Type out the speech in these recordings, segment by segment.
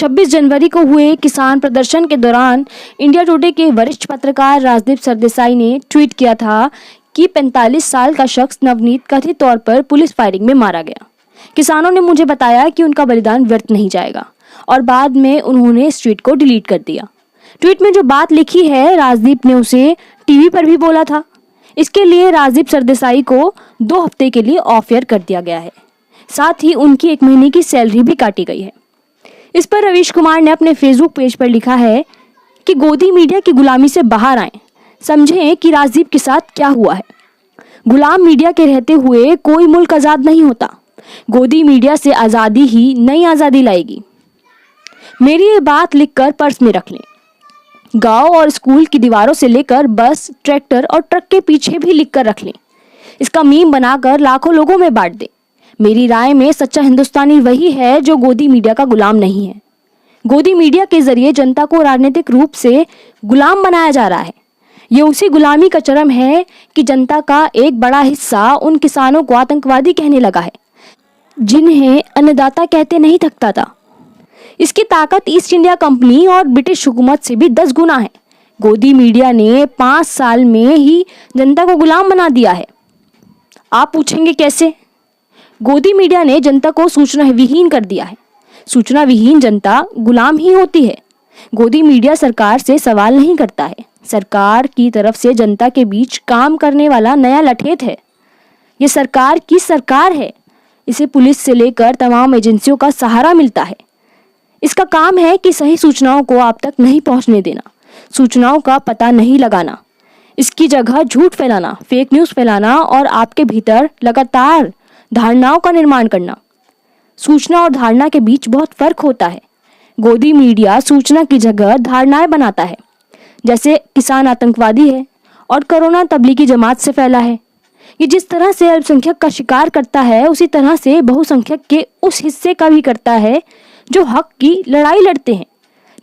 26 जनवरी को हुए किसान प्रदर्शन के दौरान इंडिया टुडे के वरिष्ठ पत्रकार राजदीप सरदेसाई ने ट्वीट किया था कि 45 साल का शख्स नवनीत कथित तौर पर पुलिस फायरिंग में मारा गया। किसानों ने मुझे बताया कि उनका बलिदान व्यर्थ नहीं जाएगा और बाद में उन्होंने इस ट्वीट को डिलीट कर दिया। ट्वीट में जो बात लिखी है राजदीप ने उसे टीवी पर भी बोला था। इसके लिए राजदीप सरदेसाई को 2 हफ्ते के लिए ऑफ एयर कर दिया गया है। साथ ही उनकी 1 महीने की सैलरी भी काटी गई है। इस पर रवीश कुमार ने अपने फेसबुक पेज पर लिखा है कि गोदी मीडिया की गुलामी से बाहर आएं, समझें कि राजदीप के साथ क्या हुआ है। गुलाम मीडिया के रहते हुए कोई मुल्क आज़ाद नहीं होता। गोदी मीडिया से आज़ादी ही नई आज़ादी लाएगी। मेरी ये बात लिखकर पर्स में रख लें। गांव और स्कूल की दीवारों से लेकर बस, ट्रैक्टर और ट्रक के पीछे भी लिखकर रख लें। इसका मीम बनाकर लाखों लोगों में बांट दें। मेरी राय में सच्चा हिंदुस्तानी वही है जो गोदी मीडिया का गुलाम नहीं है। गोदी मीडिया के जरिए जनता को राजनीतिक रूप से गुलाम बनाया जा रहा है। ये उसी गुलामी का चरम है कि जनता का एक बड़ा हिस्सा उन किसानों को आतंकवादी कहने लगा है जिन्हें अन्नदाता कहते नहीं थकता था। इसकी ताकत ईस्ट इंडिया कंपनी और ब्रिटिश हुकूमत से भी 10 गुना है। गोदी मीडिया ने 5 साल में ही जनता को गुलाम बना दिया है। आप पूछेंगे कैसे? गोदी मीडिया ने जनता को सूचना विहीन कर दिया है। सूचना विहीन जनता गुलाम ही होती है। गोदी मीडिया सरकार से सवाल नहीं करता है। सरकार की तरफ से जनता के बीच काम करने वाला नया लठेत है। ये सरकार की सरकार है। इसे पुलिस से लेकर तमाम एजेंसियों का सहारा मिलता है। इसका काम है कि सही सूचनाओं को आप तक नहीं पहुंचने देना, सूचनाओं का पता नहीं लगाना, इसकी जगह झूठ फैलाना, फेक न्यूज़ फैलाना और आपके भीतर लगातार धारणाओं का निर्माण करना। सूचना और धारणा के बीच बहुत फर्क होता है। गोदी मीडिया सूचना की जगह धारणाएं बनाता है। जैसे किसान आतंकवादी है और कोरोना तबलीगी जमात से फैला है। ये जिस तरह से अल्पसंख्यक का शिकार करता है उसी तरह से बहुसंख्यक के उस हिस्से का भी करता है जो हक की लड़ाई लड़ते हैं,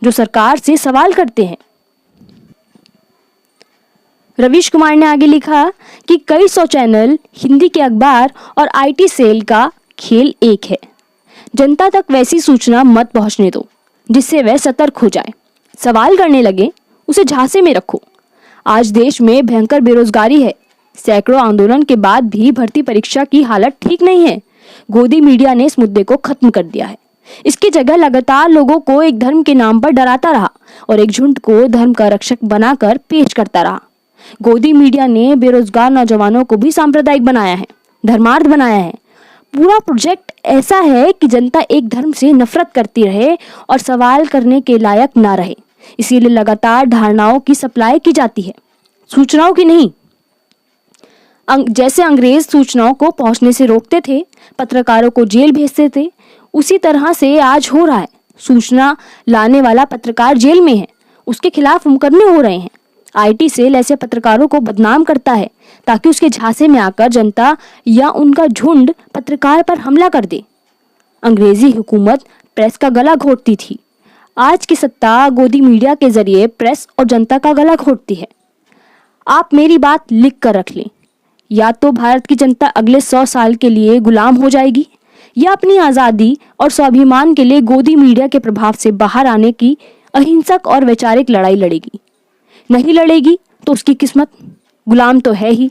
जो सरकार से सवाल करते हैं। रवीश कुमार ने आगे लिखा कि कई 100 चैनल, हिंदी के अखबार और आईटी सेल का खेल एक है। जनता तक वैसी सूचना मत पहुंचने दो जिससे वह सतर्क हो जाए, सवाल करने लगे, उसे झांसे में रखो। आज देश में भयंकर बेरोजगारी है। सैकड़ों आंदोलन के बाद भी भर्ती परीक्षा की हालत ठीक नहीं है। गोदी मीडिया ने इस मुद्दे को खत्म कर दिया है। इसकी जगह लगातार लोगों को एक धर्म के नाम पर डराता रहा और एक झुंड को धर्म का रक्षक बनाकर पेश करता रहा। गोदी मीडिया ने बेरोजगार नौजवानों को भी सांप्रदायिक बनाया है, धर्मार्थ बनाया है। पूरा प्रोजेक्ट ऐसा है कि जनता एक धर्म से नफरत करती रहे और सवाल करने के लायक ना रहे। इसीलिए लगातार धारणाओं की सप्लाई की जाती है, सूचनाओं की नहीं। जैसे अंग्रेज सूचनाओं को पहुंचने से रोकते थे, पत्रकारों को जेल भेजते थे, उसी तरह से आज हो रहा है। सूचना लाने वाला पत्रकार जेल में है, उसके खिलाफ मुकदमे हो रहे हैं। आईटी सेल ऐसे पत्रकारों को बदनाम करता है ताकि उसके झांसे में आकर जनता या उनका झुंड पत्रकार पर हमला कर दे। अंग्रेजी हुकूमत प्रेस का गला घोटती थी। आज की सत्ता गोदी मीडिया के जरिए प्रेस और जनता का गला घोटती है। आप मेरी बात लिख कर रख लें। या तो भारत की जनता अगले 100 साल के लिए गुलाम हो जाएगी या अपनी आज़ादी और स्वाभिमान के लिए गोदी मीडिया के प्रभाव से बाहर आने की अहिंसक और वैचारिक लड़ाई लड़ेगी। नहीं लड़ेगी तो उसकी किस्मत, गुलाम तो है ही।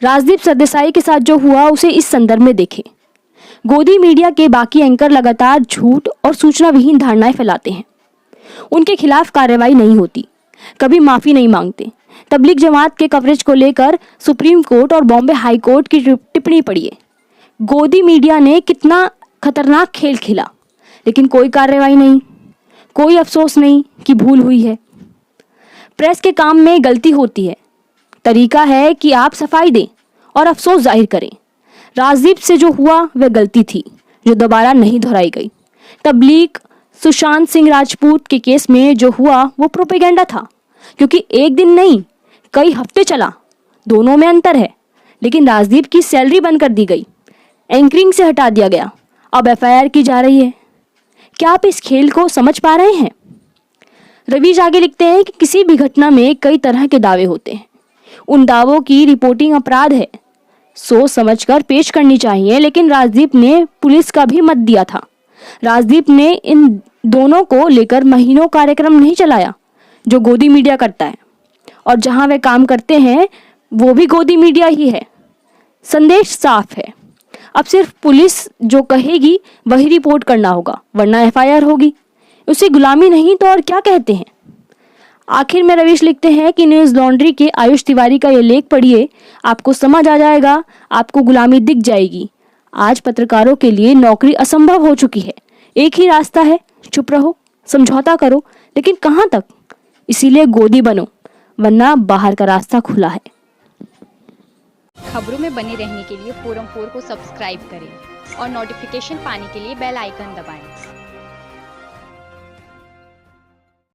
राजदीप सरदेसाई के साथ जो हुआ उसे इस संदर्भ में देखें। गोदी मीडिया के बाकी एंकर लगातार झूठ और सूचना विहीन धारणाएं फैलाते हैं। उनके खिलाफ कार्रवाई नहीं होती, कभी माफी नहीं मांगते। तबलीग जमात के कवरेज को लेकर सुप्रीम कोर्ट और बॉम्बे हाई कोर्ट की टिप्पणी पढ़िए। गोदी मीडिया ने कितना खतरनाक खेल खेला, लेकिन कोई कार्रवाई नहीं, कोई अफसोस नहीं कि भूल हुई है। प्रेस के काम में गलती होती है, तरीका है कि आप सफाई दें और अफसोस जाहिर करें। राजदीप से जो हुआ वह गलती थी जो दोबारा नहीं दोहराई गई। तबलीग सुशांत सिंह राजपूत के केस में जो हुआ वो प्रोपेगेंडा था, क्योंकि एक दिन नहीं कई हफ्ते चला। दोनों में अंतर है। लेकिन राजदीप की सैलरी बंद कर दी गई, एंकरिंग से हटा दिया गया, अब एफआईआर की जा रही है। क्या आप इस खेल को समझ पा रहे हैं? रवीश आगे लिखते हैं कि किसी भी घटना में कई तरह के दावे होते हैं। उन दावों की रिपोर्टिंग अपराध है, सोच समझकर पेश करनी चाहिए। लेकिन राजदीप ने पुलिस का भी मत दिया था। राजदीप ने इन दोनों को लेकर महीनों कार्यक्रम नहीं चलाया जो गोदी मीडिया करता है, और जहां वे काम करते हैं वो भी गोदी मीडिया ही है। संदेश साफ है, अब सिर्फ पुलिस जो कहेगी वही रिपोर्ट करना होगा, वरना एफआईआर होगी। उसे गुलामी नहीं तो और क्या कहते हैं। आखिर में रवीश लिखते हैं कि न्यूज़ लॉन्ड्री के आयुष तिवारी का ये लेख पढ़िए, आपको समझ आ जाएगा, आपको गुलामी दिख जाएगी। आज पत्रकारों के लिए नौकरी असंभव हो चुकी है। एक ही रास्ता है, चुप रहो, समझौता करो, लेकिन कहाँ तक? इसीलिए गोदी बनो, वरना बाहर का रास्ता खुला है। खबरों में बने रहने के लिए फोरम 4 को सब्सक्राइब करें और नोटिफिकेशन पाने के लिए बेल आइकन दबाएं।